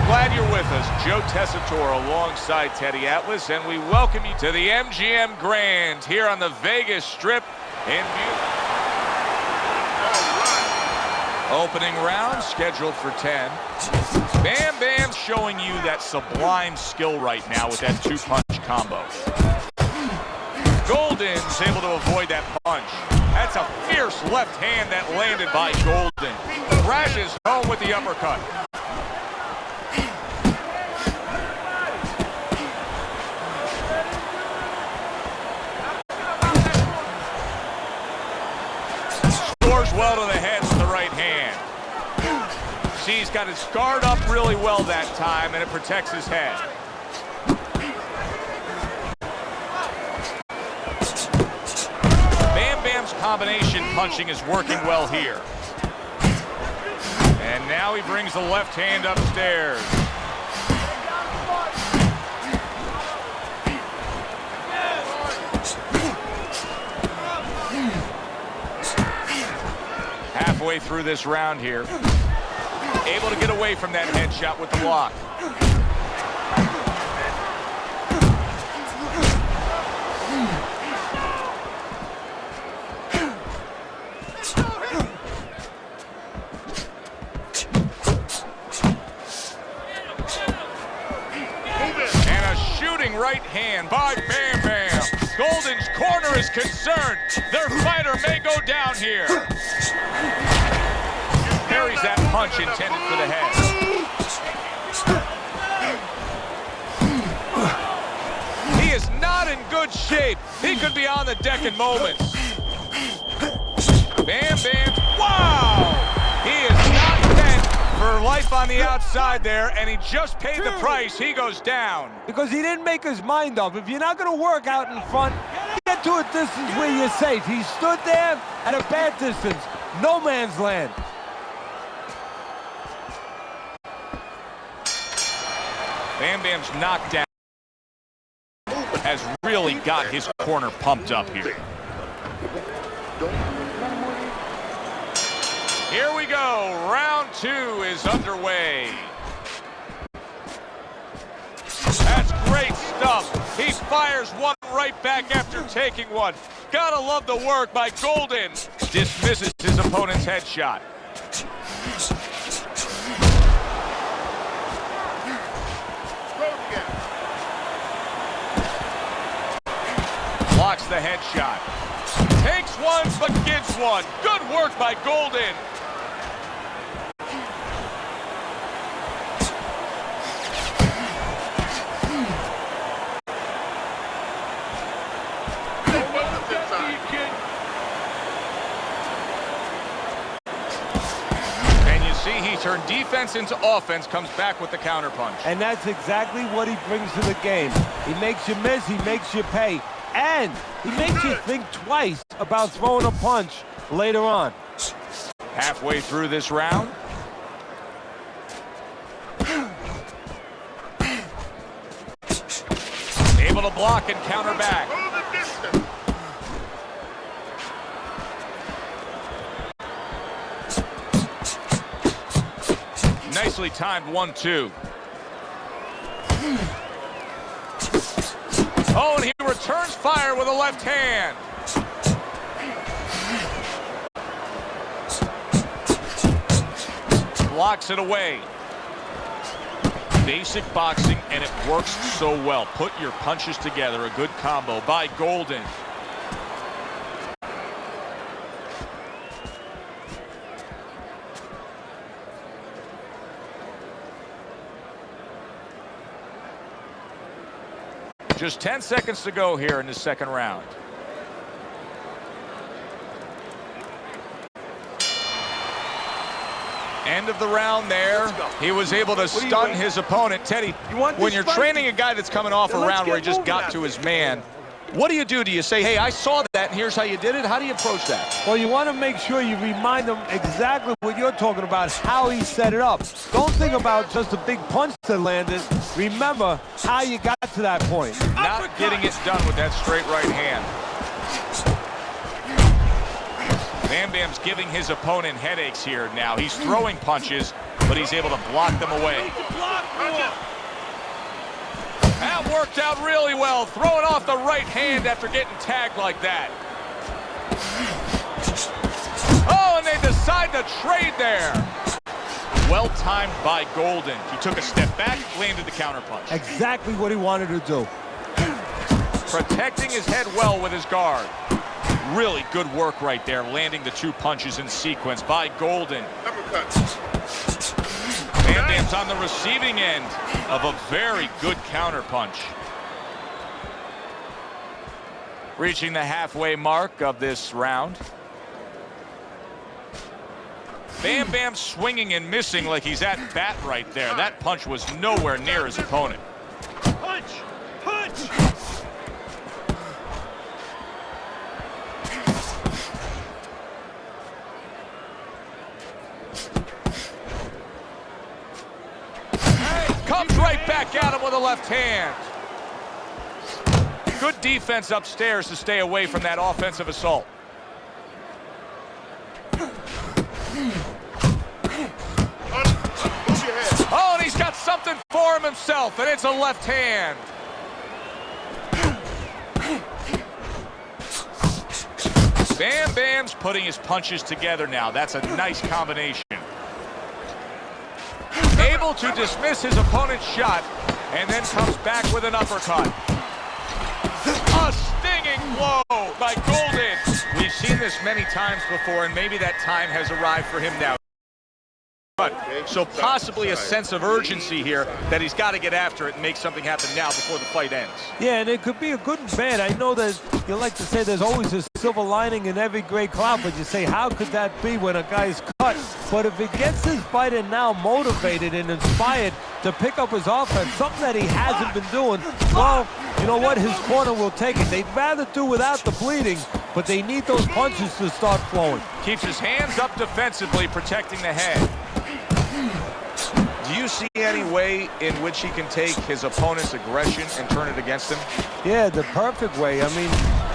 Glad you're with us. Joe Tessitore alongside Teddy Atlas, and we welcome you to the MGM Grand here on the Vegas Strip in Opening round scheduled for 10. Bam Bam's showing you that sublime skill right now with that two-punch combo. Golden's able to avoid that punch. That's a fierce left hand that landed by Golden. Crashes home with the uppercut. Scores well to the head with the right hand. See, he's got his guard up really well that time, and it protects his head. Bam Bam's combination punching is working well here. And now he brings the left hand upstairs. Halfway through this round here. Able to get away from that headshot with the block. And a shooting right hand by Bam Bam. Golden's corner is concerned. Their fighter may go down here. Carries that punch intended for the head. He is not in good shape. He could be on the deck in moments. Bam Bam, wow! He is not meant for life on the outside there, and he just paid the price. He goes down. Because he didn't make his mind up. If you're not going to work out in front, get to a distance where you're safe. He stood there at a bad distance. No man's land. Bam Bam's knockdown has really got his corner pumped up here. Here we go. Round 2 is underway. That's great stuff. He fires one right back after taking one. Gotta love the work by Golden. Dismisses his opponent's headshot. Blocks the headshot. Takes one, but gets one. Good work by Golden. And you see he turned defense into offense, comes back with the counterpunch. And that's exactly what he brings to the game. He makes you miss, he makes you pay. And he makes you think twice about throwing a punch later on. Halfway through this round. Able to block and counter back. Nicely timed 1-2. Oh, and he returns fire with a left hand. Blocks it away. Basic boxing, and it works so well. Put your punches together. A good combo by Golden. Just 10 seconds to go here in the second round. End of the round there. He was able to stun his opponent. Teddy, when you're training a guy that's coming off a round where he just got to his man, what do you do? Do you say, hey, I saw that, and here's how you did it? How do you approach that? Well, you want to make sure you remind him exactly what you're talking about, how he set it up. Don't think about just a big punch that landed. Remember how you got to that point. Not getting it done with that straight right hand. Bam Bam's giving his opponent headaches here now. He's throwing punches, but he's able to block them away. That worked out really well, throwing off the right hand after getting tagged like that. Oh, and they decide to trade there. Well timed by Golden. He took a step back, landed the counterpunch. Exactly what he wanted to do. Protecting his head well with his guard. Really good work right there, landing the 2 punches in sequence by Golden. Bam Bam's on the receiving end of a very good counterpunch. Reaching the halfway mark of this round. Bam Bam swinging and missing like he's at bat right there. That punch was nowhere near his opponent. Punch! Punch! Comes right back at him with a left hand. Good defense upstairs to stay away from that offensive assault. Oh, and he's got something for him himself, and it's a left hand. Bam Bam's putting his punches together now. That's a nice combination. Able to dismiss his opponent's shot, and then comes back with an uppercut. A stinging blow by Golden. We've seen this many times before, and maybe that time has arrived for him now. So possibly a sense of urgency here that he's got to get after it and make something happen now before the fight ends. Yeah, and it could be a good and bad. I know that you like to say there's always a silver lining in every great cloud, but you say, how could that be when a guy's cut? But if it gets his fighter now motivated and inspired to pick up his offense, something that he hasn't been doing, well, you know what? His corner will take it. They'd rather do without the bleeding, but they need those punches to start flowing. Keeps his hands up defensively, protecting the head. Do you see any way in which he can take his opponent's aggression and turn it against him? Yeah, the perfect way. I mean,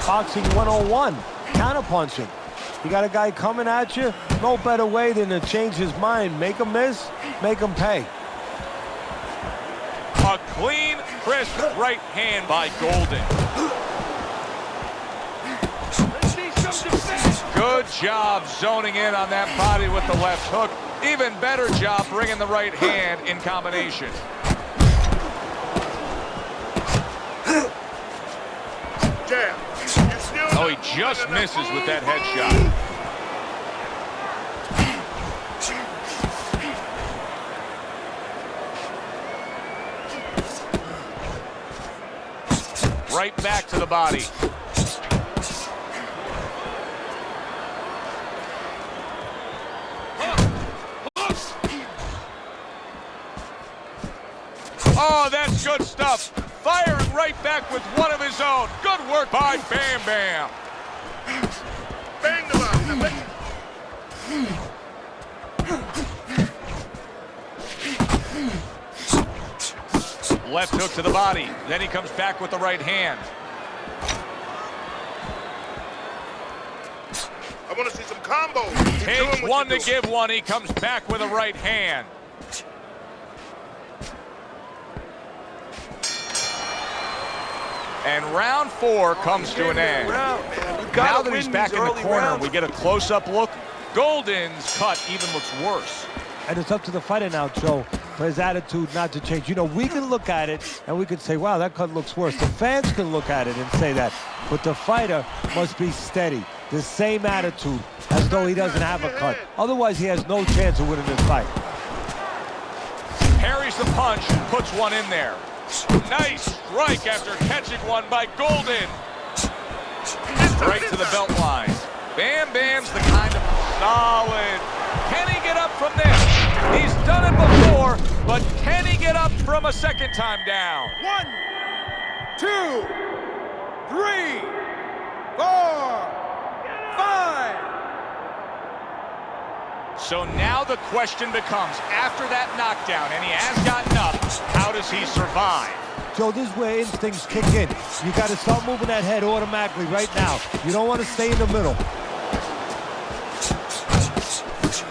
boxing 101, counterpunching. You got a guy coming at you, no better way than to change his mind. Make him miss, make him pay. A clean, crisp right hand by Golden. Good job zoning in on that body with the left hook. Even better job bringing the right hand in combination. Oh, he just misses with that headshot. Right back to the body. Oh, that's good stuff. Firing right back with one of his own. Good work by Bam Bam. Bang the bottom. Left hook to the body. Then he comes back with the right hand. I want to see some combos. Takes one to give one. He comes back with a right hand. And round 4 comes to an end. Now that he's back in the corner, we get a close-up look. Golden's cut even looks worse. And it's up to the fighter now, Joe, for his attitude not to change. You know, we can look at it and we can say, wow, that cut looks worse. The fans can look at it and say that. But the fighter must be steady, the same attitude, as though he doesn't have a cut. Otherwise, he has no chance of winning this fight. Parries the punch and puts one in there. Nice strike after catching one by Golden. Right to the belt line. Bam Bam's the kind of solid. Can he get up from this? He's done it before, but can he get up from a second time down? 1, 2, 3, 4, 5. So now the question becomes, after that knockdown, and he has gotten up, how does he survive? Joe, this is where instincts kick in. You got to start moving that head automatically right now. You don't want to stay in the middle.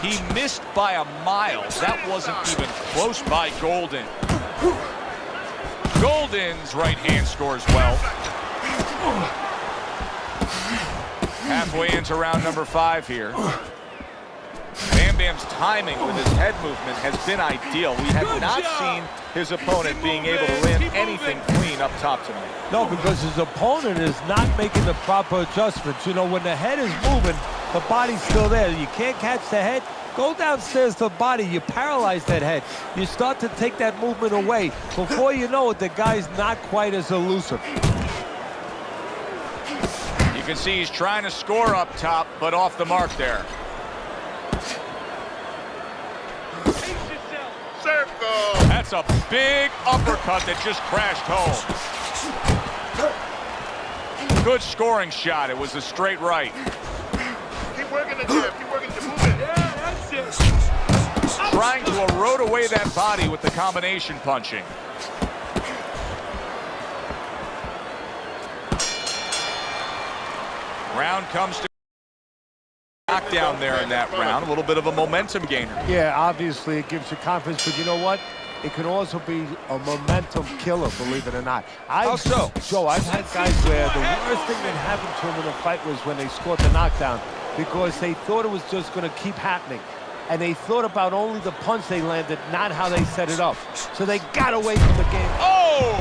He missed by a mile. That wasn't even close by Golden. Golden's right hand scores well. Halfway into round number 5 here. Bam Bam's timing with his head movement has been ideal. We have not seen his opponent being able to land anything clean up top tonight. No, because his opponent is not making the proper adjustments. You know, when the head is moving, the body's still there. You can't catch the head. Go downstairs to the body. You paralyze that head. You start to take that movement away. Before you know it, the guy's not quite as elusive. You can see he's trying to score up top, but off the mark there. Circle. That's a big uppercut that just crashed home. Good scoring shot. It was a straight right. Keep working the jab. Keep working the movement. Yeah, that's it. Trying to erode away that body with the combination punching. Round comes to knockdown there in that round. A little bit of a momentum gainer. Yeah, obviously it gives you confidence, but you know what? It can also be a momentum killer, believe it or not. How so? Joe, I've had guys where the worst thing that happened to them in a fight was when they scored the knockdown because they thought it was just going to keep happening. And they thought about only the punch they landed, not how they set it up. So they got away from the game. Oh!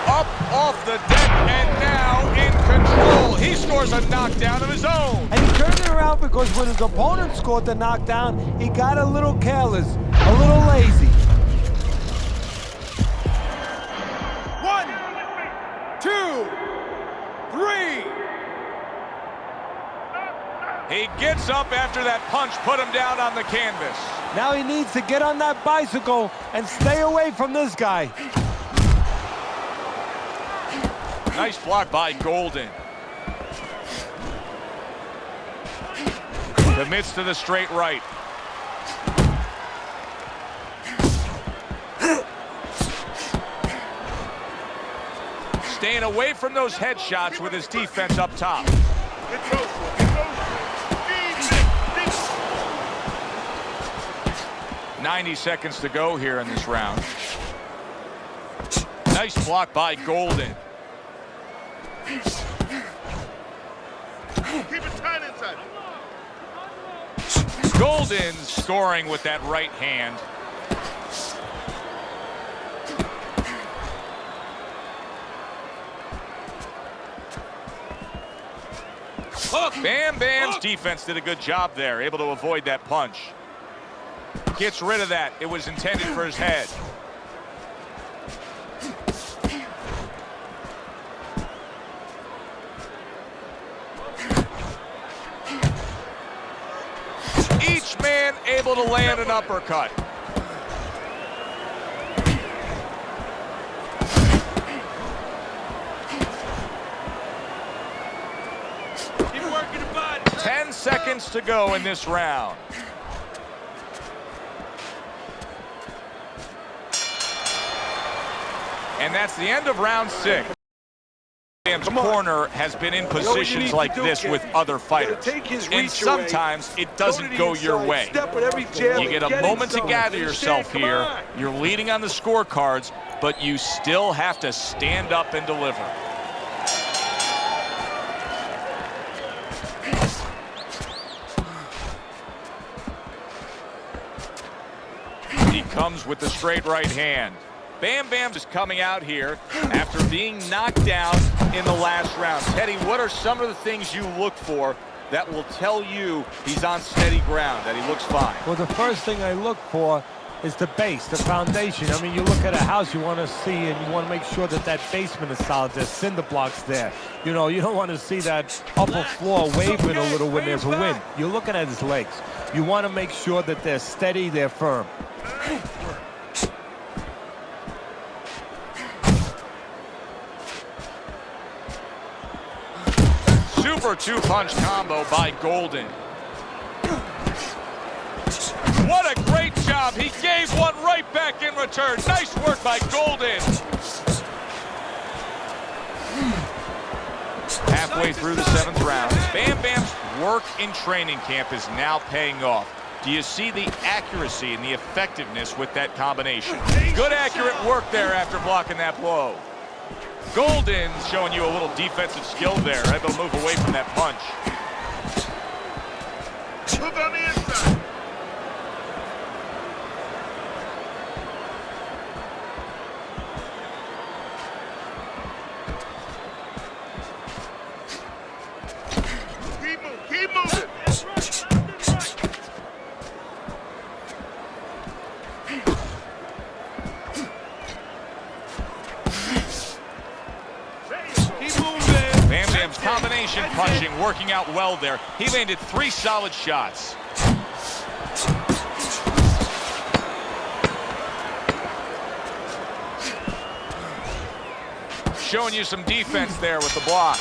Up off the deck and now in control. He scores a knockdown of his own. And he turned it around because when his opponent scored the knockdown, he got a little careless, a little lazy. 1, 2, 3. He gets up after that punch put him down on the canvas. Now he needs to get on that bicycle and stay away from this guy. Nice block by Golden. Commits to the straight right. Staying away from those headshots with his defense up top. Get close. Get close. 90 seconds to go here in this round. Nice block by Golden. Keep it tight inside. Golden scoring with that right hand. Bam Bam's defense did a good job there, able to avoid that punch. Gets rid of that. It was intended for his head. Each man able to land an uppercut. Keep working the body. 10 seconds to go in this round. And that's the end of round 6. Bam's corner has been in positions like this with other fighters. And sometimes it doesn't go your way. You get a moment to gather yourself here. You're leading on the scorecards, but you still have to stand up and deliver. He comes with the straight right hand. Bam Bam is coming out here after being knocked down in the last round. Teddy, what are some of the things you look for that will tell you he's on steady ground, that he looks fine? Well, the first thing I look for is the base, the foundation. I mean, you look at a house, you want to see and you want to make sure that that basement is solid. There's cinder blocks there. You know, you don't want to see that upper floor waving a little when there's a wind. You're looking at his legs. You want to make sure that they're steady, they're firm. Super two-punch combo by Golden. What a great job. He gave one right back in return. Nice work by Golden. Halfway through the 7th round, Bam Bam's work in training camp is now paying off. Do you see the accuracy and the effectiveness with that combination? Good accurate work there after blocking that blow. Golden's showing you a little defensive skill there, able to move away from that punch. Hook on the inside. Keep moving. Bam Bam's combination punching working out well there. He landed 3 solid shots. Showing you some defense there with the block.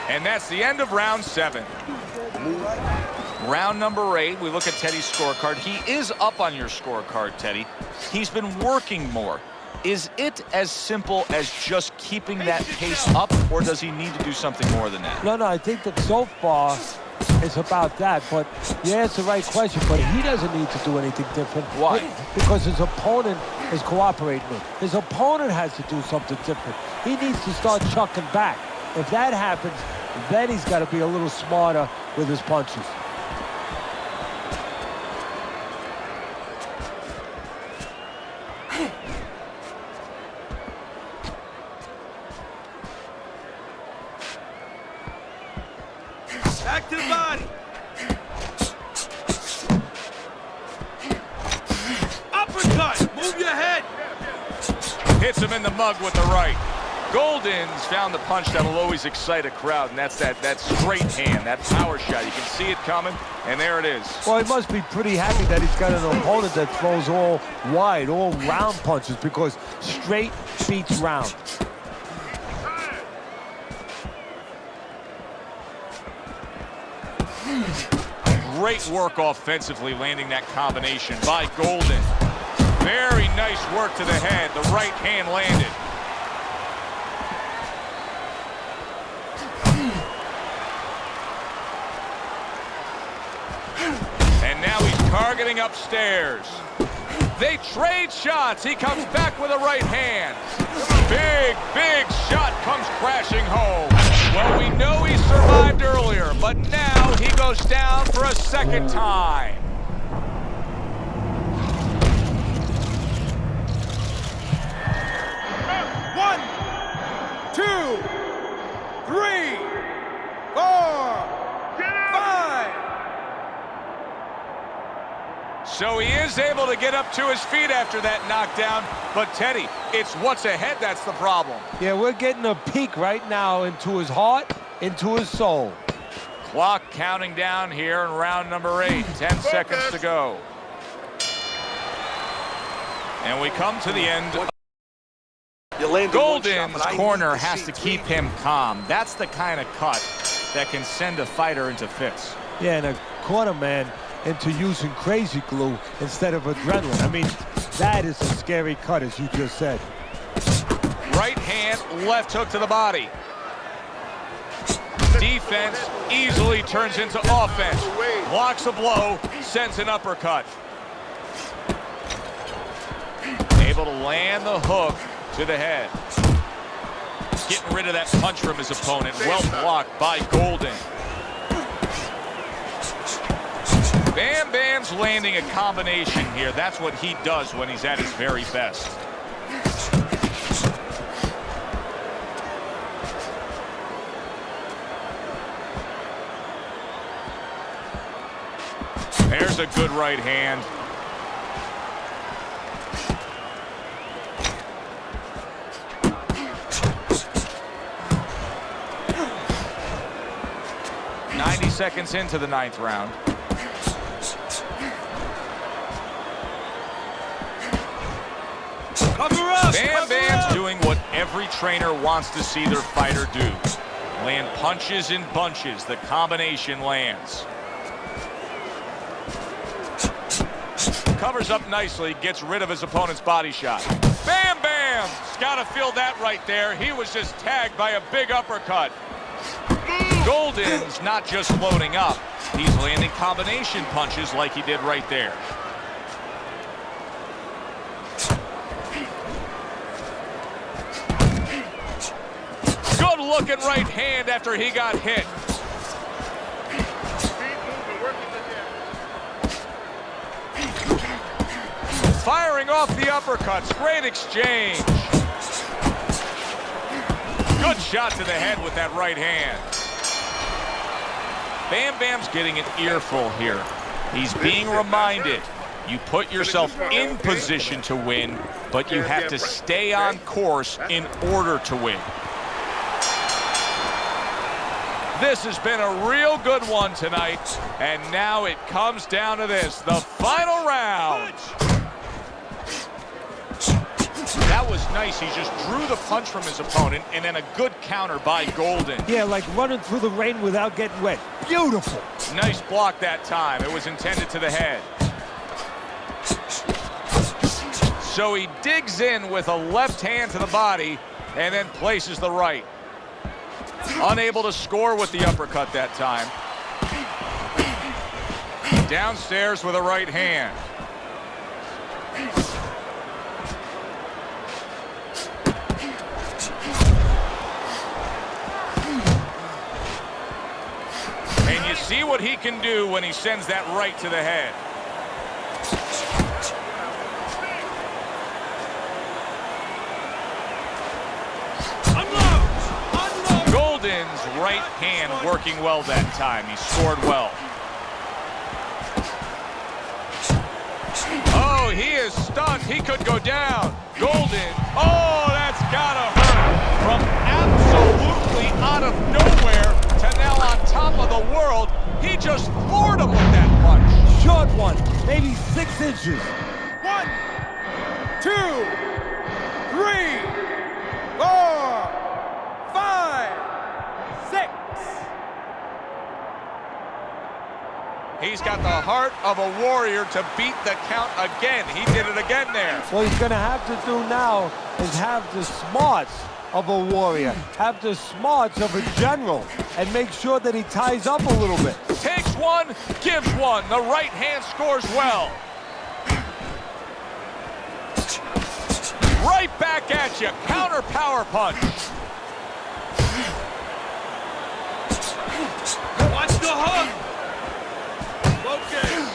And that's the end of round 7. Round number 8, we look at Teddy's scorecard. He is up on your scorecard, Teddy. He's been working more. Is it as simple as just keeping that pace up, or does he need to do something more than that? No, I think that so far it's about that, but you asked the right question, but he doesn't need to do anything different. Why? Because his opponent is cooperating with him. His opponent has to do something different. He needs to start chucking back. If that happens, then he's got to be a little smarter with his punches. Back to the body. Uppercut. Move your head. Hits him in the mug with the right. Golden's found the punch that'll always excite a crowd, and that's that straight hand, that power shot. You can see it coming, and there it is. Well, he must be pretty happy that he's got an opponent that throws all wide, all round punches, because straight beats round. Great work offensively, landing that combination by Golden. Very nice work to the head. The right hand landed. And now he's targeting upstairs. They trade shots. He comes back with a right hand. Big shot comes crashing home. Well, we know he survived earlier, but now he goes down for a second time. One, 2, 3, 4, 5. So he is able to get up to his feet after that knockdown, but Teddy, it's what's ahead that's the problem. Yeah, we're getting a peek right now into his heart, into his soul. Clock counting down here in round number 8. 10 seconds to go. And we come to the end. Golden's corner has to keep him calm. That's the kind of cut that can send a fighter into fits. Yeah, and a corner man into using crazy glue instead of adrenaline. I mean, that is a scary cut, as you just said. Right hand, left hook to the body. Defense easily turns into offense. Blocks a blow, sends an uppercut. Able to land the hook to the head. Getting rid of that punch from his opponent. Well blocked by Golden. Bam Bam's landing a combination here. That's what he does when he's at his very best. There's a good right hand. Seconds into the 9th round. Cover up! Bam Bam's doing what every trainer wants to see their fighter do. Land punches in bunches. The combination lands. Covers up nicely, gets rid of his opponent's body shot. Bam Bam's got to feel that right there. He was just tagged by a big uppercut. Golden's not just loading up, He's landing combination punches like he did right there. Good looking right hand after he got hit. Firing off the uppercuts. Great exchange. Good shot to the head with that right hand. Bam Bam's getting an earful here. He's being reminded, you put yourself in position to win, but you have to stay on course in order to win. This has been a real good one tonight, and now it comes down to this, the final round. That was nice. He just drew the punch from his opponent, and then a good counter by Golden. Yeah, like running through the rain without getting wet. Beautiful. Nice block that time. It was intended to the head. So he digs in with a left hand to the body and then places the right. Unable to score with the uppercut that time. Downstairs with a right hand. And you see what he can do when he sends that right to the head. Golden's right hand working well that time. He scored well. Oh, he is stunned. He could go down. Golden. Oh, that's gotta hurt. From absolutely out of nowhere to now on top of the world, he just floored him with that punch. Short one, maybe 6 inches. 1, 2, 3, 4, 5, 6. He's got the heart of a warrior to beat the count again. He did it again there. What he's going to have to do now is have the smarts of a warrior, have the smarts of a general, and make sure that he ties up a little bit. Takes one, gives one. The right hand scores well. Right back at you. Counter power punch. Watch the hook. Okay.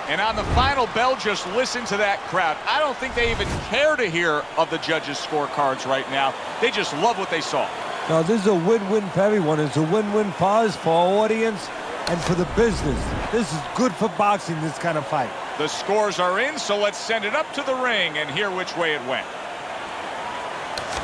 And on the final bell, just listen to that crowd. I don't think they even care to hear of the judges' scorecards right now. They just love what they saw. Now, this is a win-win for everyone. It's a win-win for us, for our audience, and for the business. This is good for boxing, this kind of fight. The scores are in, so let's send it up to the ring and hear which way it went.